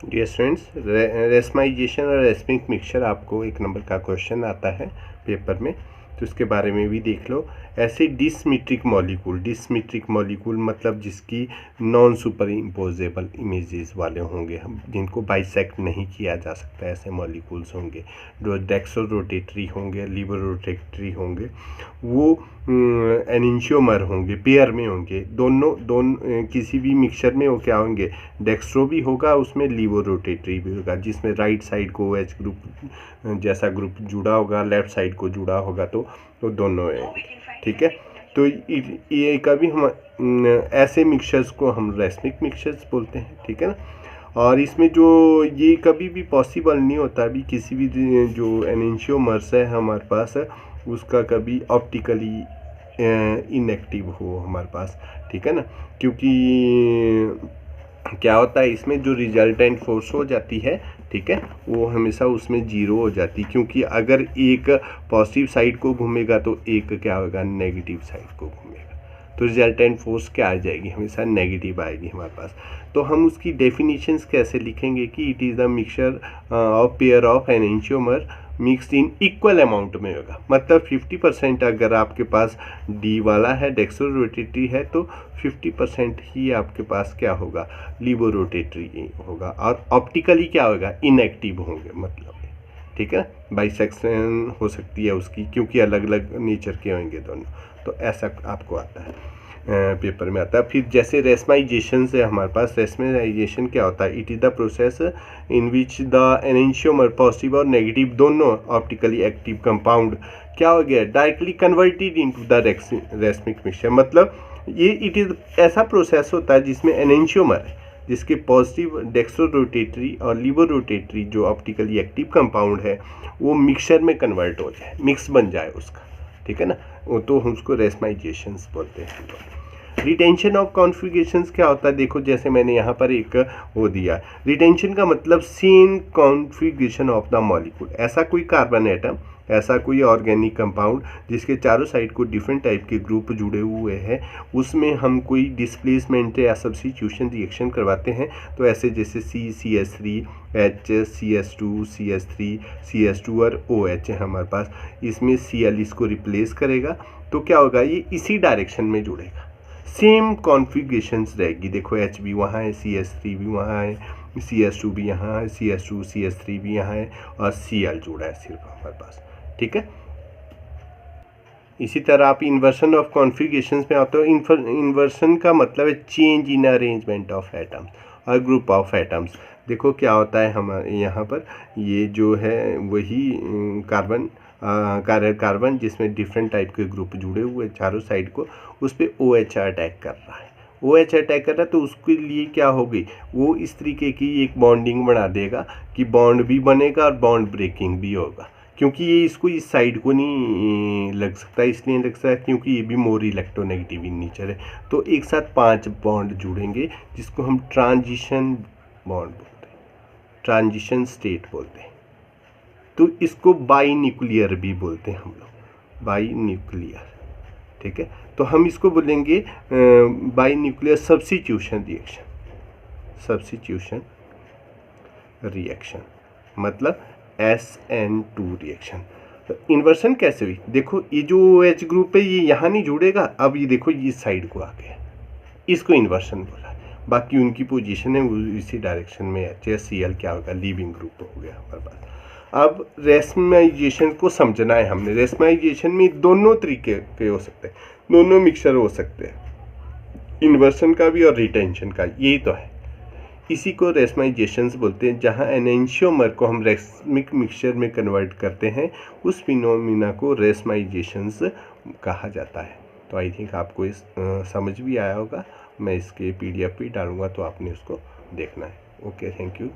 Dear students, रेस्माइजेशन और racemic mixture आपको एक नंबर का क्वेश्चन आता है पेपर में, तो इसके बारे में भी देख लो। ऐसे डिसमेट्रिक मॉलिक्यूल मतलब जिसकी नॉन सुपर इम्पोजेबल इमेजेस वाले होंगे, हम जिनको बाइसेक्ट नहीं किया जा सकता, ऐसे मॉलिक्यूल्स होंगे जो डेक्सो रोटेटरी होंगे, लीवर रोटेटरी होंगे, वो एनिंशियोमर होंगे, पेयर में होंगे, दोनों किसी भी मिक्सचर में वो क्या होंगे, डेक्स्ट्रो भी होगा, उसमें लीवो रोटेटरी भी होगा, जिसमें राइट साइड को OH ग्रुप जैसा ग्रुप जुड़ा होगा, लेफ्ट साइड को जुड़ा होगा, तो दोनों है। ठीक है, तो ये कभी हम ऐसे मिक्सचर्स को हम रेस्मिक मिक्सचर्स बोलते हैं। ठीक है ना। और इसमें जो ये कभी भी पॉसिबल नहीं होता अभी किसी भी जो एनेंशियोमर्स है हमारे पास है, उसका कभी ऑप्टिकली इनएक्टिव हो हमारे पास। ठीक है ना, क्योंकि क्या होता है इसमें जो रिजल्टेंट फोर्स हो जाती है, ठीक है, वो हमेशा उसमें जीरो हो जाती है, क्योंकि अगर एक पॉजिटिव साइड को घूमेगा तो एक क्या होगा, नेगेटिव साइड को घूमेगा, तो रिजल्टेंट फोर्स क्या आ जाएगी, हमेशा नेगेटिव आएगी हमारे पास। तो हम उसकी डेफिनेशंस कैसे लिखेंगे कि it is the mixture of pair of enantiomer mixed in equal amount में होगा। मतलब 50% अगर आपके पास डी वाला है, डेक्सो रोटेटरी है, तो 50% ही आपके पास क्या होगा, लीवो रोटेटरी होगा, और ऑप्टिकली क्या होगा, इनएक्टिव होंगे मतलब। ठीक है, बाइसेक्शन हो सकती है उसकी, क्योंकि अलग अलग नेचर के होंगे दोनों, तो ऐसा आपको आता है पेपर में आता है। फिर जैसे रेस्माइजेशन से हमारे पास, रेस्माइजेशन क्या होता है, it is the process in which the enantiomer positive और नेगेटिव दोनों ऑप्टिकली एक्टिव कंपाउंड क्या हो गया, directly converted into the racemic mixture. मतलब ये इट इज़ ऐसा प्रोसेस होता है जिसमें एनेंशियोमर है, जिसके पॉजिटिव डेक्सो रोटेटरी और लीवो रोटेटरी जो ऑप्टिकली एक्टिव कंपाउंड है, वो मिक्सचर में कन्वर्ट हो जाए, मिक्स बन जाए उसका। ठीक है ना, वो तो हम उसको रेस्माइजेशंस बोलते हैं। रिटेंशन ऑफ कॉन्फ़िगरेशंस क्या होता है, देखो जैसे मैंने यहाँ पर एक वो दिया, रिटेंशन का मतलब same configuration of the molecule. ऐसा कोई कार्बन एटम, ऐसा कोई ऑर्गेनिक कंपाउंड जिसके चारों साइड को डिफरेंट टाइप के ग्रुप जुड़े हुए हैं, उसमें हम कोई डिस्प्लेसमेंट या सब्स्टिट्यूशन रिएक्शन करवाते हैं, तो ऐसे जैसे CH3 H CS2 CS3 CS2 और OH है हमारे पास, इसमें Cl इसको रिप्लेस करेगा, तो क्या होगा, ये इसी डायरेक्शन में जुड़ेगा, सेम कॉन्फ़िगरेशंस रहेगी। देखो H भी वहाँ है, CS3 भी वहाँ है, CS2 भी यहाँ है, CS2 CS3 भी यहाँ है, और Cl जुड़ा है सिर्फ हमारे पास। ठीक है, इसी तरह आप इन्वर्सन ऑफ कॉन्फ़िगरेशंस में आते हो। इन्वर्सन का मतलब है change in arrangement of atoms और ग्रुप ऑफ एटम्स। देखो क्या होता है हमारे यहाँ पर, ये जो है वही कार्बन जिसमें डिफरेंट टाइप के ग्रुप जुड़े हुए चारों साइड को, उस पर OH अटैक कर रहा है, OH अटैक कर रहा है, तो उसके लिए क्या होगी, वो इस तरीके की एक बॉन्डिंग बना देगा कि बॉन्ड भी बनेगा और बॉन्ड ब्रेकिंग भी होगा, क्योंकि ये इसको इस साइड को नहीं लग सकता, इसलिए लग सकता है क्योंकि ये भी मोर इलेक्ट्रोनेगेटिव इन नेचर है। तो एक साथ 5 बॉन्ड जुड़ेंगे, जिसको हम ट्रांजिशन बॉन्ड बोलते हैं, ट्रांजिशन स्टेट बोलते हैं। तो इसको बाई न्यूक्लियर भी बोलते हैं हम लोग, बाई न्यूक्लियर। ठीक है, तो हम इसको बोलेंगे by nuclear substitution reaction, substitution reaction मतलब SN2 रिएक्शन। तो इन्वर्सन कैसे हुई, देखो ये जो OH ग्रुप है ये यहाँ नहीं जुड़ेगा, अब ये देखो ये साइड को आ गया, इसको इन्वर्सन बोला। बाकी उनकी पोजीशन है वो इसी डायरेक्शन में है, जैसे Cl क्या होगा, लीविंग ग्रुप हो गया हमारे पास। अब रेस्माइजेशन को समझना है हमने। रेस्माइजेशन में दोनों तरीके के हो सकते हैं, दोनों मिक्सचर हो सकते हैं, इन्वर्सन का भी और रिटेंशन का, यही तो है। इसी को रेस्माइजेशंस बोलते हैं, जहाँ एनेंशियोमर को हम रेस्मिक मिक्सचर में कन्वर्ट करते हैं, उस फिनोमिना को रेस्माइजेशंस कहा जाता है। तो आई थिंक आपको इस समझ भी आया होगा। मैं इसके PDF भी डालूंगा, तो आपने उसको देखना है। Okay, thank you.